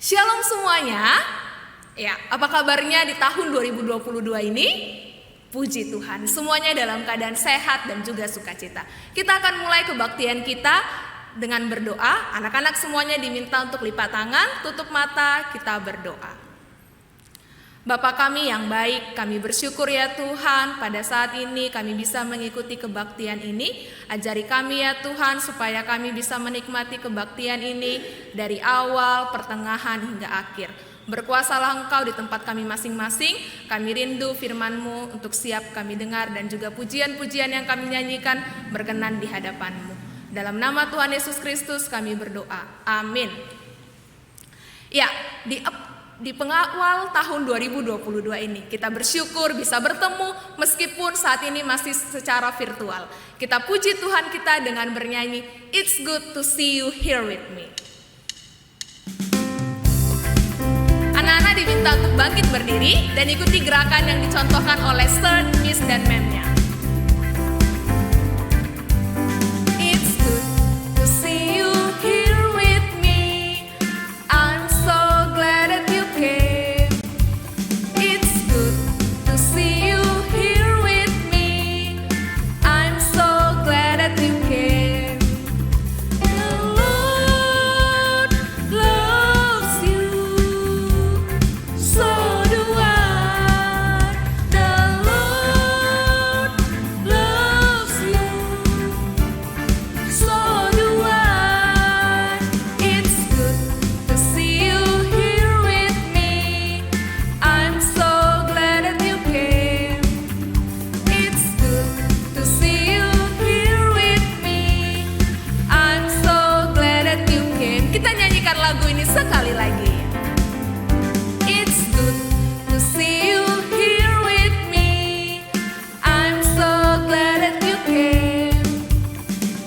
Shalom semuanya. Ya, apa kabarnya di tahun 2022 ini? Puji Tuhan, semuanya dalam keadaan sehat dan juga sukacita. Kita akan mulai kebaktian kita dengan berdoa. Anak-anak semuanya diminta untuk lipat tangan, tutup mata, kita berdoa. Bapa kami yang baik, kami bersyukur ya Tuhan, pada saat ini kami bisa mengikuti kebaktian ini. Ajari kami ya Tuhan, supaya kami bisa menikmati kebaktian ini dari awal, pertengahan, hingga akhir. Berkuasalah Engkau di tempat kami masing-masing. Kami rindu firman-Mu untuk siap kami dengar, dan juga pujian-pujian yang kami nyanyikan berkenan di hadapan-Mu. Dalam nama Tuhan Yesus Kristus kami berdoa, amin. Ya, di pengawal tahun 2022 ini kita bersyukur bisa bertemu meskipun saat ini masih secara virtual. Kita puji Tuhan kita dengan bernyanyi It's Good to See You Here With Me. Anak-anak diminta untuk bangkit berdiri dan ikuti gerakan yang dicontohkan oleh Sir, Miss, dan Ma'am-nya. It's good to see you here with me. I'm so glad that you came. It's good to see you here with me. I'm so glad that you came. The Lord loves you, so do I. The Lord loves you, so do I. It's good to see you here with me. I'm so glad that you came. It's good to see you here with me. I'm so glad that you came. Kita nyanyikan lagu ini sekali lagi. It's good to see you here with me. I'm so glad that you came.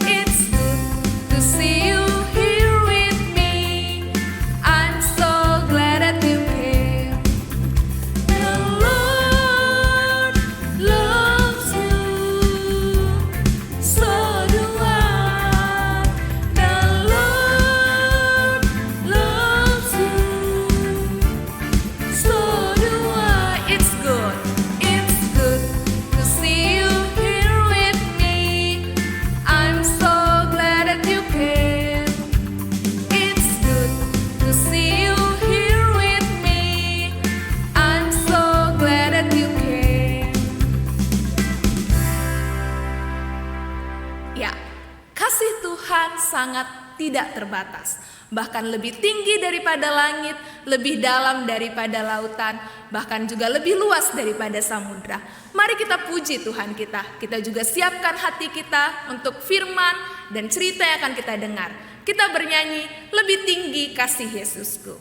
It's good to see you here with me. I'm so glad that you came. The Lord loves you, so do I. The Lord loves you, so do I. It's good to see you here with me. I'm so glad that you came. It's good to see you here with me. I'm so glad that you came. Ya, kasih Tuhan sangat tidak terbatas, bahkan lebih tinggi daripada langit, lebih dalam daripada lautan, bahkan juga lebih luas daripada samudra. Mari kita puji Tuhan kita. Kita juga siapkan hati kita untuk firman dan cerita yang akan kita dengar. Kita bernyanyi lebih tinggi kasih Yesusku.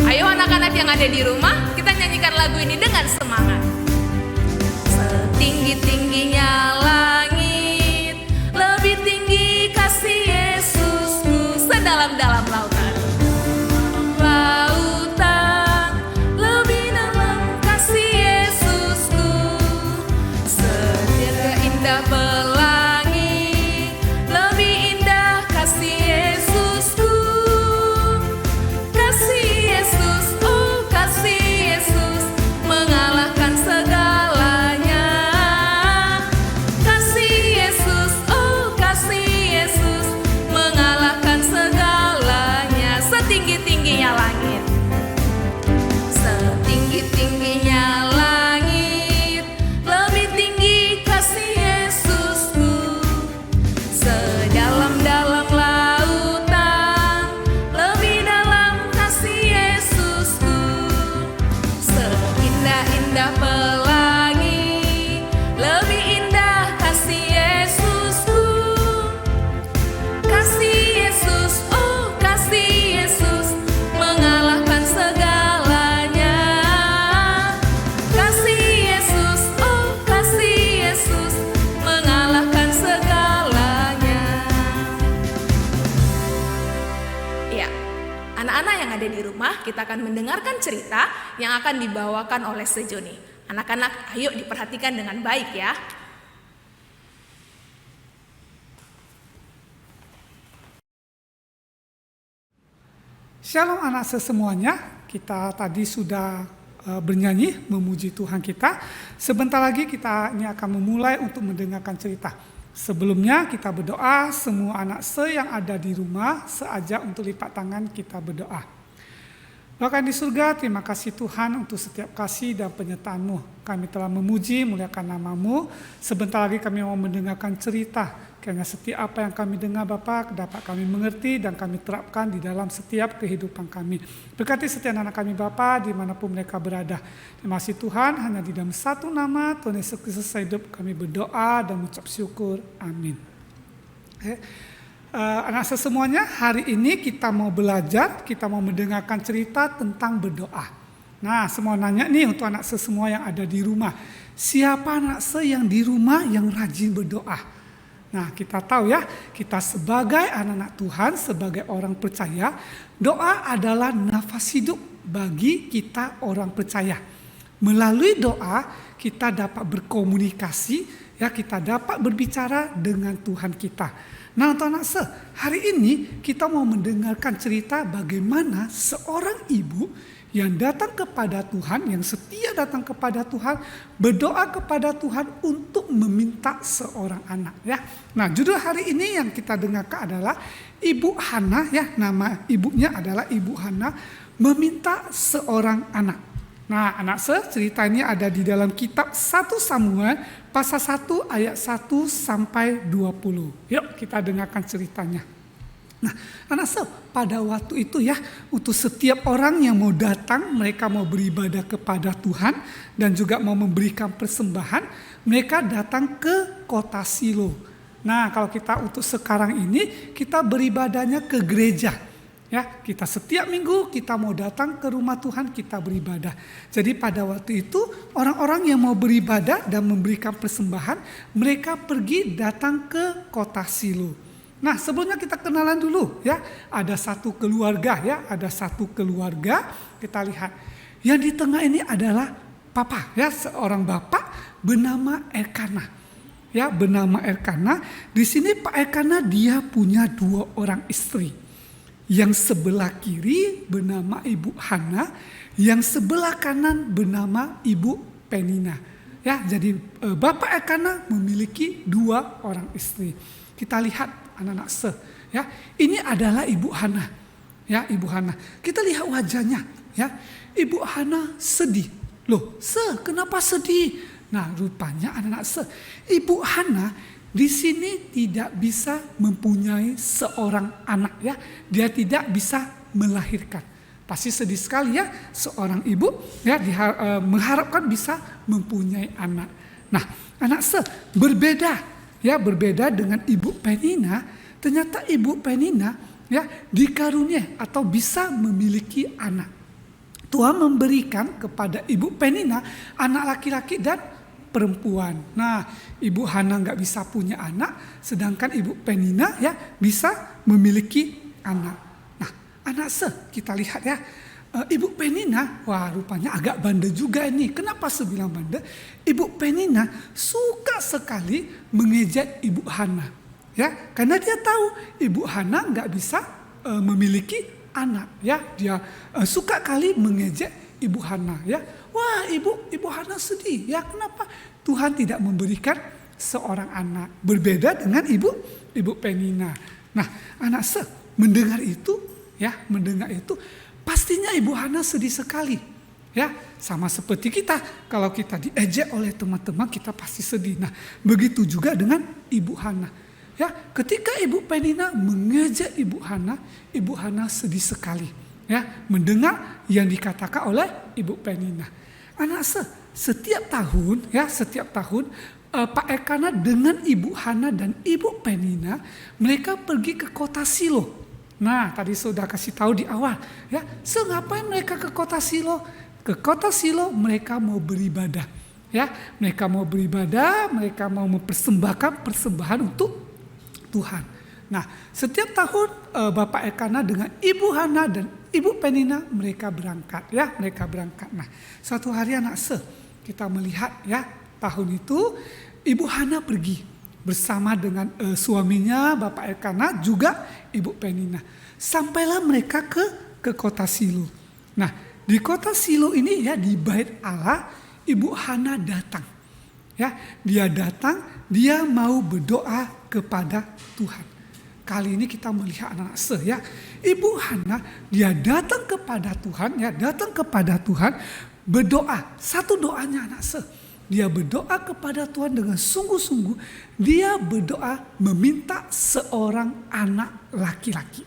Ayo anak-anak yang ada di rumah, kita nyanyikan lagu ini dengan semangat. Setinggi-tingginya langit, lebih tinggi kasih Yesusku. Sedalam-dalam lautan, lebih dalam kasih Yesusku. Sedirga indah pelangi, lebih indah kasih Yesusku. Kasih Yesus, oh kasih Yesus, mengalahkan segalanya. Kasih Yesus, oh kasih Yesus, mengalahkan segalanya. Setinggi-tingginya langit, setinggi-tingginya langit, lebih tinggi kasih Yesusku. Sedalam-dalam lautan, lebih dalam kasih Yesusku. Seindah-indah pelangi, lebih indah kasih Yesusku. Kasih Yesus, oh kasih Yesus, mengalahkan segalanya. Kasih Yesus, oh kasih Yesus, mengalahkan segalanya. Ya, anak-anak yang ada di rumah, kita akan mendengarkan cerita yang akan dibawakan oleh Sejoni. Anak-anak, ayo diperhatikan dengan baik ya. Shalom anak semuanya, kita tadi sudah bernyanyi memuji Tuhan kita. Sebentar lagi kita ini akan memulai untuk mendengarkan cerita. Sebelumnya kita berdoa, semua anak yang ada di rumah seajak untuk lipat tangan kita berdoa. Bapa di surga, terima kasih Tuhan untuk setiap kasih dan penyertaan-Mu. Kami telah memuji, muliakan nama-Mu. Sebentar lagi kami mau mendengarkan cerita. Karena setiap apa yang kami dengar Bapa dapat kami mengerti dan kami terapkan di dalam setiap kehidupan kami. Berkati setiap anak kami Bapa dimanapun mereka berada. Terima kasih Tuhan, hanya di dalam satu nama Tuhan Yesus Kristus hidup kami berdoa dan mengucap syukur. Amin. Anak semuanya, hari ini kita mau belajar, kita mau mendengarkan cerita tentang berdoa. Nah, semua nanya nih untuk anak semua yang ada di rumah. Siapa anak yang di rumah yang rajin berdoa? Nah, kita tahu ya, kita sebagai anak-anak Tuhan, sebagai orang percaya, doa adalah nafas hidup bagi kita orang percaya. Melalui doa, kita dapat berkomunikasi, ya kita dapat berbicara dengan Tuhan kita. Nah, untuk anak hari ini kita mau mendengarkan cerita bagaimana seorang ibu yang datang kepada Tuhan, yang setia datang kepada Tuhan, berdoa kepada Tuhan untuk meminta seorang anak. Ya, nah judul hari ini yang kita dengarkan adalah Ibu Hana, ya nama ibunya adalah Ibu Hana meminta seorang anak. Nah anak cerita ini ada di dalam kitab 1 Samuel pasal 1 ayat 1 sampai 20. Yuk kita dengarkan ceritanya. Nah, anak pada waktu itu ya, untuk setiap orang yang mau datang, mereka mau beribadah kepada Tuhan dan juga mau memberikan persembahan, mereka datang ke kota Silo. Nah, kalau kita untuk sekarang ini, kita beribadahnya ke gereja. Ya, kita setiap minggu kita mau datang ke rumah Tuhan, kita beribadah. Jadi pada waktu itu, orang-orang yang mau beribadah dan memberikan persembahan, mereka pergi datang ke kota Silo. Nah, sebelumnya kita kenalan dulu ya. Ada satu keluarga ya, ada satu keluarga. Kita lihat. Yang di tengah ini adalah papa ya, seorang bapak bernama Elkana. Ya, bernama Elkana. Di sini Pak Elkana dia punya 2 orang istri. Yang sebelah kiri bernama Ibu Hana, yang sebelah kanan bernama Ibu Penina. Ya, jadi Bapak Elkana memiliki 2 orang istri. Kita lihat anak-anak ya, ini adalah Ibu Hana, ya Ibu Hana. Kita lihat wajahnya, ya Ibu Hana sedih. Loh, kenapa sedih? Nah, rupanya anak-anak Ibu Hana di sini tidak bisa mempunyai seorang anak, ya. Dia tidak bisa melahirkan. Pasti sedih sekali ya, seorang ibu ya mengharapkan bisa mempunyai anak. Nah, anak berbeda. Ya, berbeda dengan Ibu Penina, ternyata Ibu Penina ya dikaruniai atau bisa memiliki anak. Tuhan memberikan kepada Ibu Penina anak laki-laki dan perempuan. Nah, Ibu Hana nggak bisa punya anak, sedangkan Ibu Penina ya bisa memiliki anak. Nah, anak kita lihat ya. Ibu Penina, wah rupanya agak bandel juga ini. Kenapa saya bilang bandel? Ibu Penina suka sekali mengejek Ibu Hana. Ya, karena dia tahu Ibu Hana nggak bisa memiliki anak. Ya, dia suka kali mengejek Ibu Hana. Ya, wah Ibu Hana sedih. Ya, kenapa Tuhan tidak memberikan seorang anak? Berbeda dengan Ibu Penina. Nah, anak mendengar itu, pastinya Ibu Hana sedih sekali. Ya, sama seperti kita. Kalau kita diejek oleh teman-teman, kita pasti sedih. Nah, begitu juga dengan Ibu Hana. Ya, ketika Ibu Penina mengejek Ibu Hana sedih sekali. Ya, mendengar yang dikatakan oleh Ibu Penina. Anak setiap tahun Pak Elkana dengan Ibu Hana dan Ibu Penina mereka pergi ke kota Silo. Nah, tadi sudah kasih tahu di awal, ya. Ngapain mereka ke kota Silo? Ke kota Silo mereka mau beribadah, ya. Mereka mau beribadah, mereka mau mempersembahkan persembahan untuk Tuhan. Nah, setiap tahun Bapak Elkana dengan Ibu Hana dan Ibu Penina mereka berangkat, ya. Mereka berangkat. Nah, suatu hari anak kita melihat, ya, tahun itu Ibu Hana pergi bersama dengan suaminya Bapak Elkana juga Ibu Penina. Sampailah mereka ke ke kota Silo. Nah, di kota Silo ini ya, di bait Allah, Ibu Hana datang. Ya, dia datang, dia mau berdoa kepada Tuhan. Kali ini kita melihat anak-anak ya, Ibu Hana dia datang kepada Tuhan, ya, datang kepada Tuhan berdoa. Satu doanya anak dia berdoa kepada Tuhan dengan sungguh-sungguh. Dia berdoa meminta seorang anak laki-laki.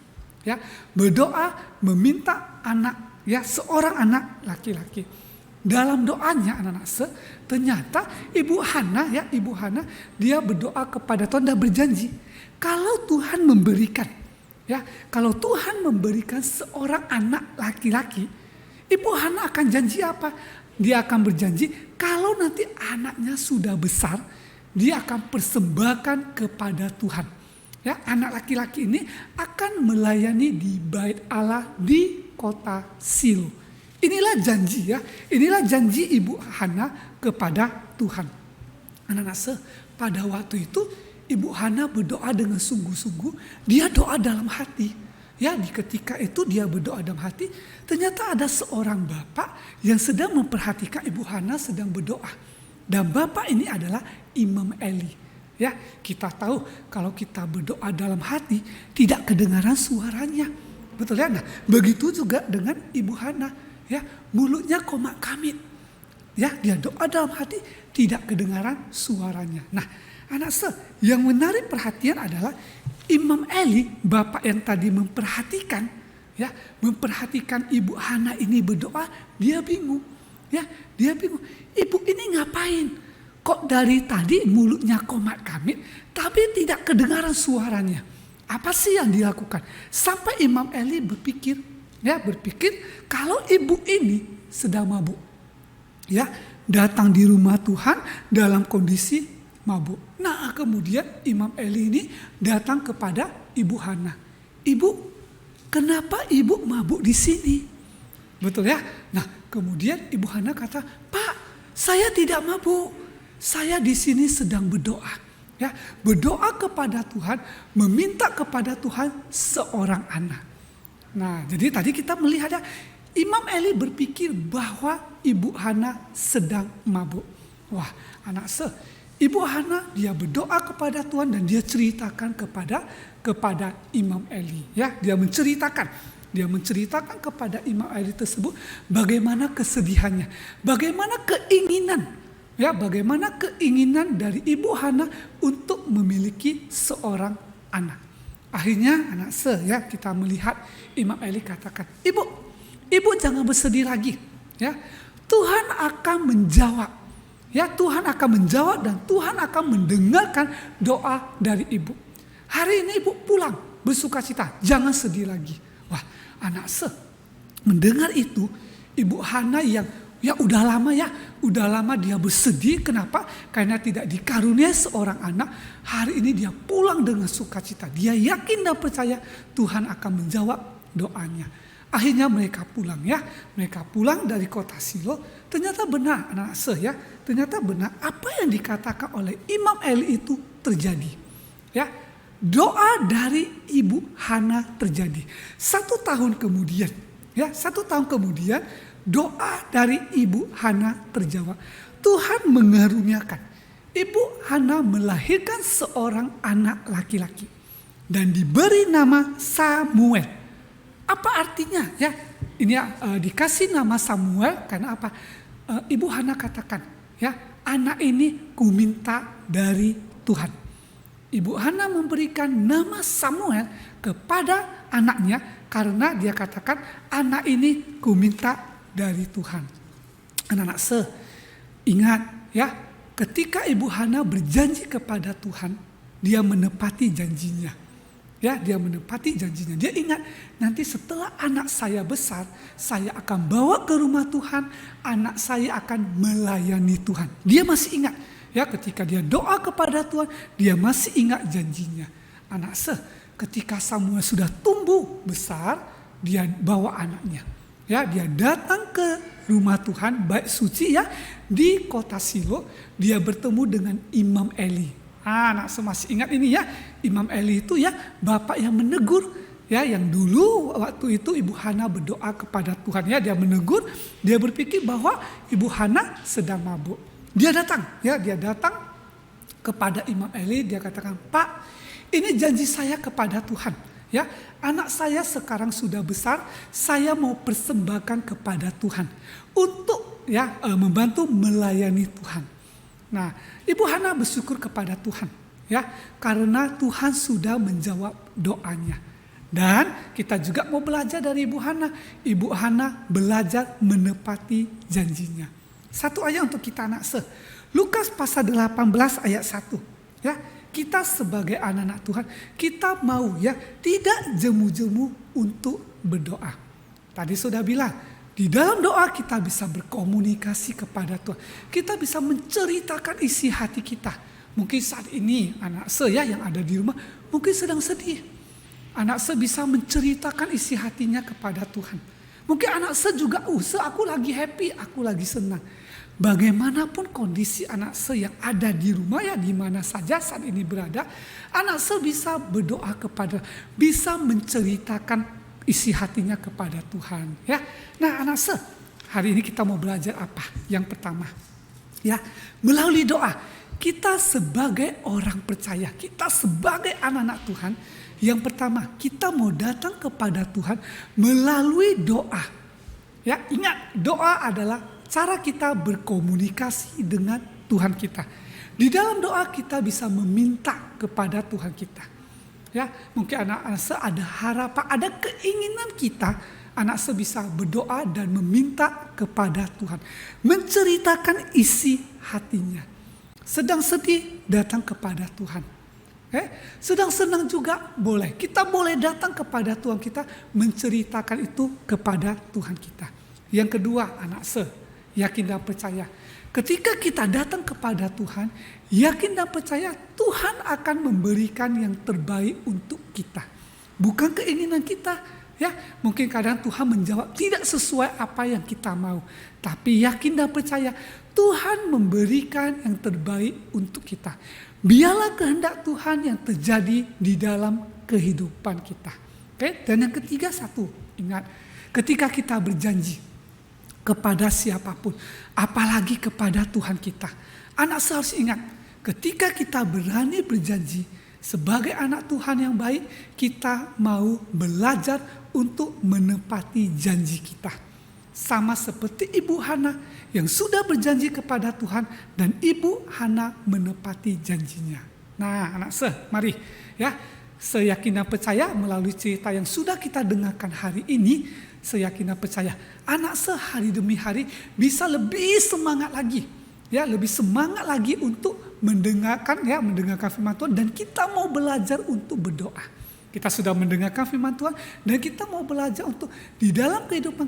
Ya, berdoa meminta anak, ya, seorang anak laki-laki. Dalam doanya anak-anak ternyata Ibu Hana, ya, Ibu Hana dia berdoa kepada Tuhan dan berjanji, kalau Tuhan memberikan, ya, kalau Tuhan memberikan seorang anak laki-laki, Ibu Hana akan janji apa? Dia akan berjanji kalau nanti anaknya sudah besar, dia akan persembahkan kepada Tuhan. Ya, anak laki-laki ini akan melayani di bait Allah di kota Silo. Inilah janji, ya. Inilah janji Ibu Hana kepada Tuhan. Anak-anak pada waktu itu Ibu Hana berdoa dengan sungguh-sungguh. Dia doa dalam hati. Ya, di ketika itu dia berdoa dalam hati, ternyata ada seorang bapak yang sedang memperhatikan Ibu Hana sedang berdoa. Dan bapak ini adalah Imam Eli. Ya, kita tahu kalau kita berdoa dalam hati tidak kedengaran suaranya. Betul ya? Nah, begitu juga dengan Ibu Hana. Ya, mulutnya komak kamit. Ya, dia doa dalam hati tidak kedengaran suaranya. Nah, anak yang menarik perhatian adalah Imam Eli, bapak yang tadi memperhatikan, ya, memperhatikan Ibu Hana ini berdoa, dia bingung, ya, dia bingung. Ibu ini ngapain? Kok dari tadi mulutnya komat kamit, tapi tidak kedengaran suaranya? Apa sih yang dilakukan? Sampai Imam Eli berpikir, ya, berpikir kalau ibu ini sedang mabuk, ya, datang di rumah Tuhan dalam kondisi mabuk. Nah, kemudian Imam Eli ini datang kepada Ibu Hana. Ibu, kenapa ibu mabuk di sini? Betul ya? Nah, kemudian Ibu Hana kata, Pak, saya tidak mabuk. Saya di sini sedang berdoa. Ya, berdoa kepada Tuhan, meminta kepada Tuhan seorang anak. Nah, jadi tadi kita melihat ya, Imam Eli berpikir bahwa Ibu Hana sedang mabuk. Wah, anak Ibu Hana dia berdoa kepada Tuhan dan dia ceritakan kepada Imam Eli. Ya, dia menceritakan kepada Imam Eli tersebut bagaimana kesedihannya, bagaimana keinginan dari Ibu Hana untuk memiliki seorang anak. Akhirnya anak ya, kita melihat Imam Eli katakan, Ibu jangan bersedih lagi. Ya, Tuhan akan menjawab. Ya, Tuhan akan menjawab dan Tuhan akan mendengarkan doa dari ibu. Hari ini ibu pulang bersukacita, jangan sedih lagi. Wah, anak mendengar itu, Ibu Hana yang udah lama dia bersedih. Kenapa? Karena tidak dikaruniai seorang anak. Hari ini dia pulang dengan sukacita. Dia yakin dan percaya Tuhan akan menjawab doanya. Akhirnya mereka pulang, ya. Mereka pulang dari kota Silo. Ternyata benar anak ya. Ternyata benar apa yang dikatakan oleh Imam Eli itu terjadi. Ya. Doa dari Ibu Hana terjadi. 1 tahun kemudian, ya, 1 tahun kemudian doa dari Ibu Hana terjawab. Tuhan mengaruniakan. Ibu Hana melahirkan seorang anak laki-laki dan diberi nama Samuel. Apa artinya? Ya, ini dikasih nama Samuel karena apa? Ibu Hana katakan, ya, anak ini kuminta dari Tuhan. Ibu Hana memberikan nama Samuel kepada anaknya karena dia katakan anak ini kuminta dari Tuhan. Anak-anak ingat ya, ketika Ibu Hana berjanji kepada Tuhan, dia menepati janjinya. Ya, dia menepati janjinya. Dia ingat nanti setelah anak saya besar, saya akan bawa ke rumah Tuhan, anak saya akan melayani Tuhan. Dia masih ingat. Ya, ketika dia doa kepada Tuhan, dia masih ingat janjinya. Anak ketika Samuel sudah tumbuh besar, dia bawa anaknya. Ya, dia datang ke rumah Tuhan, bait suci ya, di kota Silo, dia bertemu dengan Imam Eli. Anak masih ingat ini ya, Imam Eli itu ya, bapak yang menegur ya yang dulu waktu itu Ibu Hana berdoa kepada Tuhan, ya dia menegur, dia berpikir bahwa Ibu Hana sedang mabuk. Dia datang kepada Imam Eli, dia katakan, "Pak, ini janji saya kepada Tuhan, ya anak saya sekarang sudah besar, saya mau persembahkan kepada Tuhan untuk membantu melayani Tuhan." Nah, Ibu Hana bersyukur kepada Tuhan, ya karena Tuhan sudah menjawab doanya. Dan kita juga mau belajar dari Ibu Hana. Ibu Hana belajar menepati janjinya. Satu ayat untuk kita anak Lukas pasal 18 ayat 1. Ya, kita sebagai anak-anak Tuhan, kita mau tidak jemu-jemu untuk berdoa. Tadi sudah bilang, di dalam doa kita bisa berkomunikasi kepada Tuhan. Kita bisa menceritakan isi hati kita. Mungkin saat ini anak yang ada di rumah mungkin sedang sedih. Anak bisa menceritakan isi hatinya kepada Tuhan. Mungkin anak juga, aku lagi happy, aku lagi senang. Bagaimanapun kondisi anak yang ada di rumah, di mana saja saat ini berada, anak bisa berdoa kepada, bisa menceritakan isi hatinya kepada Tuhan. Ya, nah anak hari ini kita mau belajar apa? Yang pertama, melalui doa kita sebagai orang percaya, kita sebagai anak-anak Tuhan. Yang pertama, kita mau datang kepada Tuhan melalui doa. Ya, ingat, doa adalah cara kita berkomunikasi dengan Tuhan kita. Di dalam doa kita bisa meminta kepada Tuhan kita. Ya, mungkin anak-anak ada harapan, ada keinginan kita, anak bisa berdoa dan meminta kepada Tuhan, menceritakan isi hatinya. Sedang sedih, datang kepada Tuhan. Sedang senang juga boleh. Kita boleh datang kepada Tuhan kita, menceritakan itu kepada Tuhan kita. Yang kedua, anak yakin dan percaya. Ketika kita datang kepada Tuhan, yakin dan percaya Tuhan akan memberikan yang terbaik untuk kita. Bukan keinginan kita. Ya, mungkin kadang Tuhan menjawab tidak sesuai apa yang kita mau. Tapi yakin dan percaya Tuhan memberikan yang terbaik untuk kita. Biarlah kehendak Tuhan yang terjadi di dalam kehidupan kita. Dan yang ketiga ingat, ketika kita berjanji kepada siapapun, apalagi kepada Tuhan kita. Anak harus ingat, ketika kita berani berjanji sebagai anak Tuhan yang baik, kita mau belajar untuk menepati janji kita. Sama seperti Ibu Hana yang sudah berjanji kepada Tuhan dan Ibu Hana menepati janjinya. Nah, anak mari saya yakin dan percaya melalui cerita yang sudah kita dengarkan hari ini, saya yakin dan percaya anak hari demi hari bisa lebih semangat lagi. Lebih semangat lagi untuk mendengarkan firman Tuhan, dan kita mau belajar untuk berdoa. Kita sudah mendengarkan firman Tuhan dan kita mau belajar untuk di dalam kehidupan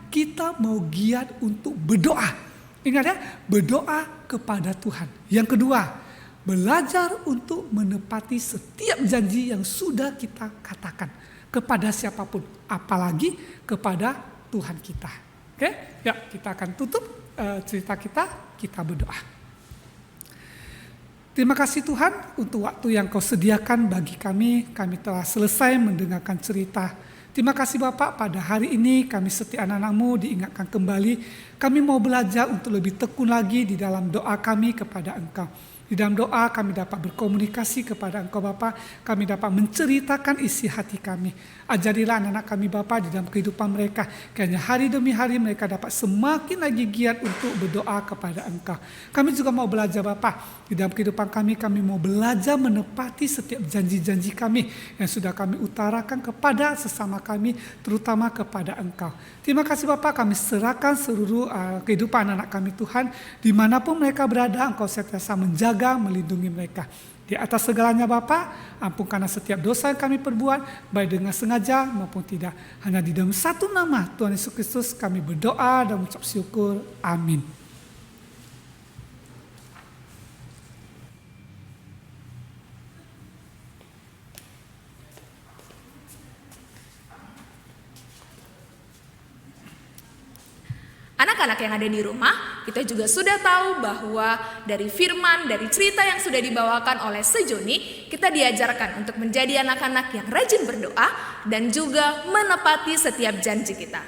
kita mau giat untuk berdoa. Ingat berdoa kepada Tuhan. Yang kedua, belajar untuk menepati setiap janji yang sudah kita katakan kepada siapapun, apalagi kepada Tuhan kita. Oke? Ya, kita akan tutup cerita kita berdoa. Terima kasih Tuhan untuk waktu yang Kau sediakan bagi kami. Kami telah selesai mendengarkan cerita. Terima kasih Bapak, pada hari ini kami setiap anak-anak-Mu diingatkan kembali. Kami mau belajar untuk lebih tekun lagi di dalam doa kami kepada Engkau. Di dalam doa kami dapat berkomunikasi kepada Engkau Bapa. Kami dapat menceritakan isi hati kami. Ajarilah anak-anak kami Bapa di dalam kehidupan mereka. Kiranya hari demi hari mereka dapat semakin lagi giat untuk berdoa kepada Engkau. Kami juga mau belajar Bapa. Di dalam kehidupan kami mau belajar menepati setiap janji-janji kami yang sudah kami utarakan kepada sesama kami, terutama kepada Engkau. Terima kasih Bapa, kami serahkan seluruh kehidupan anak kami Tuhan. Dimanapun mereka berada, Engkau sentiasa menjaga, melindungi mereka. Di atas segalanya Bapa, ampunkanlah setiap dosa yang kami perbuat, baik dengan sengaja maupun tidak. Hanya di dalam satu nama Tuhan Yesus Kristus kami berdoa dan mengucap syukur. Amin. anak-anak yang ada di rumah, kita juga sudah tahu bahwa dari firman, dari cerita yang sudah dibawakan oleh Sejoni, kita diajarkan untuk menjadi anak-anak yang rajin berdoa dan juga menepati setiap janji kita.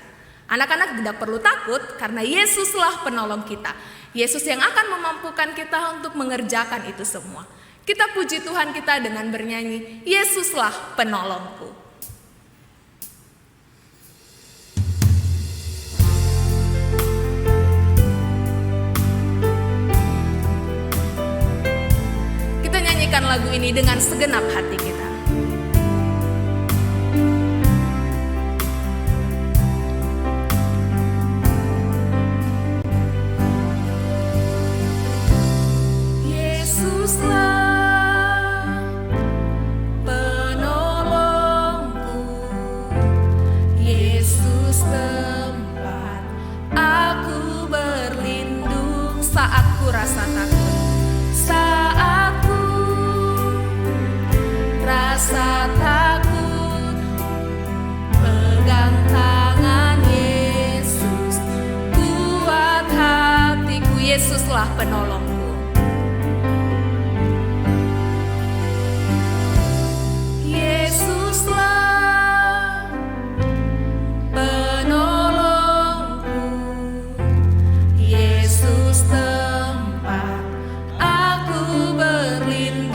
Anak-anak tidak perlu takut karena Yesuslah penolong kita. Yesus yang akan memampukan kita untuk mengerjakan itu semua. Kita puji Tuhan kita dengan bernyanyi, Yesuslah penolongku. Lagu ini dengan segenap hati kita. Yesuslah penolongku, Yesus tempat aku berlindung saat ku rasa takut. Rasa takut, pegang tangan Yesus, kuat hatiku, Yesuslah penolongku. Yesuslah penolongku, Yesus tempat aku berlindung.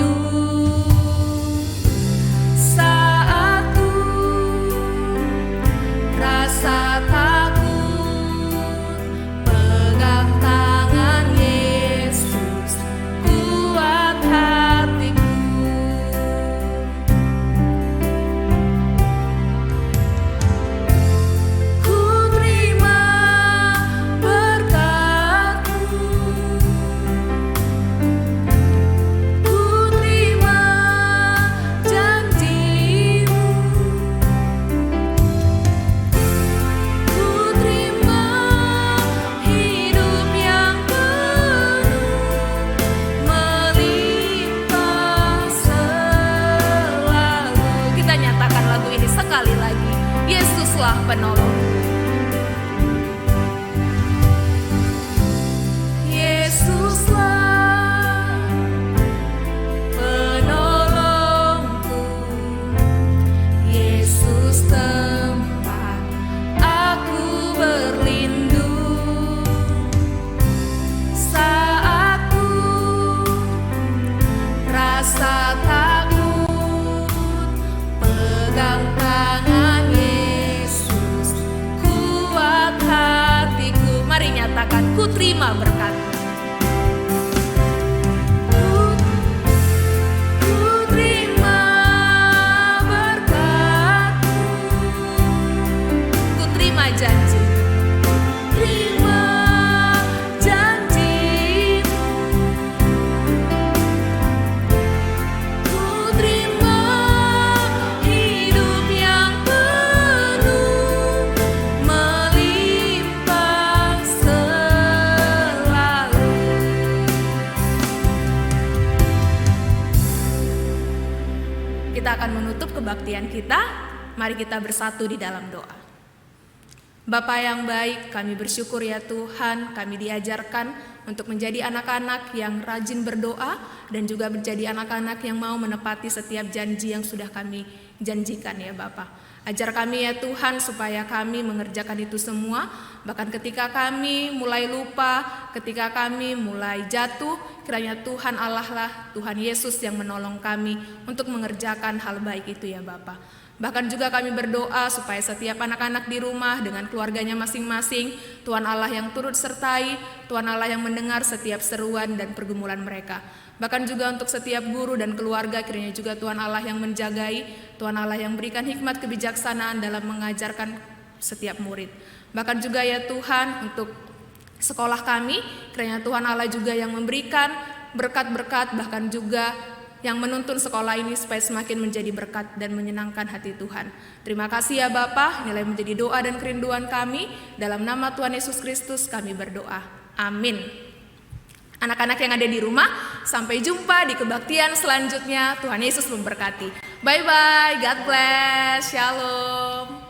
Penolong. Yesuslah penolongku, Yesus tempat aku berlindung saat ku rasa takut, pegang tangan hatiku, mari nyatakan ku terima berkat. Ku terima berkat-Mu, ku terima janji, terima janji-Mu, ku terima hidup yang penuh kita akan menutup kebaktian kita. Mari kita bersatu di dalam doa. Bapa yang baik, kami bersyukur ya Tuhan, kami diajarkan untuk menjadi anak-anak yang rajin berdoa dan juga menjadi anak-anak yang mau menepati setiap janji yang sudah kami janjikan ya Bapa. Ajar kami ya Tuhan supaya kami mengerjakan itu semua. Bahkan ketika kami mulai lupa, ketika kami mulai jatuh, kiranya Tuhan Allah lah, Tuhan Yesus yang menolong kami untuk mengerjakan hal baik itu ya Bapa. Bahkan juga kami berdoa supaya setiap anak-anak di rumah dengan keluarganya masing-masing, Tuhan Allah yang turut sertai, Tuhan Allah yang mendengar setiap seruan dan pergumulan mereka. Bahkan juga untuk setiap guru dan keluarga, kiranya juga Tuhan Allah yang menjagai, Tuhan Allah yang berikan hikmat kebijaksanaan dalam mengajarkan setiap murid. Bahkan juga ya Tuhan untuk sekolah kami, kiranya Tuhan Allah juga yang memberikan berkat-berkat, bahkan juga yang menuntun sekolah ini supaya semakin menjadi berkat dan menyenangkan hati Tuhan. Terima kasih ya Bapa, inilah yang menjadi doa dan kerinduan kami. Dalam nama Tuhan Yesus Kristus kami berdoa. Amin. Anak-anak yang ada di rumah, sampai jumpa di kebaktian selanjutnya. Tuhan Yesus memberkati. Bye-bye, God bless, shalom.